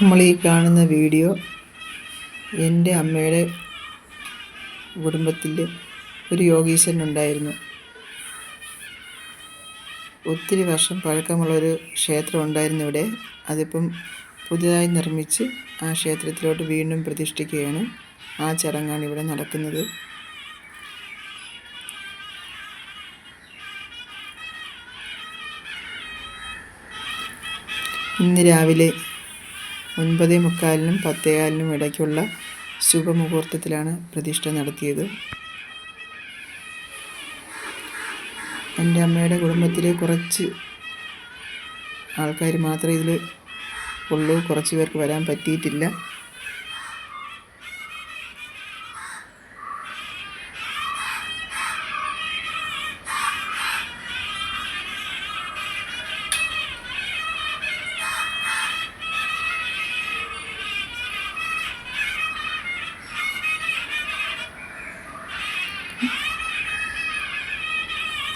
നമ്മൾ ഈ കാണുന്ന വീഡിയോ എൻ്റെ അമ്മയുടെ കുടുംബത്തിൽ ഒരു യോഗീശ്വരനുണ്ടായിരുന്നു. ഒത്തിരി വർഷം പഴക്കമുള്ളൊരു ക്ഷേത്രം ഉണ്ടായിരുന്നു ഇവിടെ. അതിപ്പം പുതുതായി നിർമ്മിച്ച് ആ ക്ഷേത്രത്തിലോട്ട് വീണ്ടും പ്രതിഷ്ഠിക്കുകയാണ്. ആ ചടങ്ങാണ് ഇവിടെ നടക്കുന്നത്. ഇന്ന് രാവിലെ 9:45-നും 10:15-നും ഇടയ്ക്കുള്ള ശുഭമുഹൂർത്തത്തിലാണ് പ്രതിഷ്ഠ നടത്തിയത്. എൻ്റെ അമ്മയുടെ കുടുംബത്തിലെ കുറച്ച് ആൾക്കാർ മാത്രമേ ഇതിൽ ഉള്ളൂ. കുറച്ച് പേർക്ക് വരാൻ പറ്റിയിട്ടില്ല.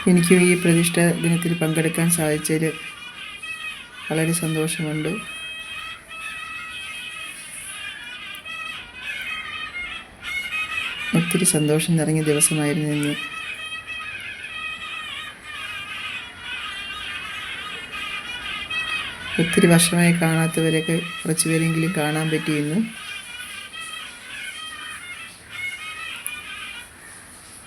എനിക്കും ഈ പ്രതിഷ്ഠ ദിനത്തിൽ പങ്കെടുക്കാൻ സാധിച്ചതിൽ വളരെ സന്തോഷമുണ്ട്. ഒത്തിരി സന്തോഷം നിറഞ്ഞ ദിവസമായിരുന്നു ഇന്ന്. ഒത്തിരി വർഷമായി കാണാത്തവരൊക്കെ കുറച്ച് പേരെങ്കിലും കാണാൻ പറ്റിയിരുന്നു.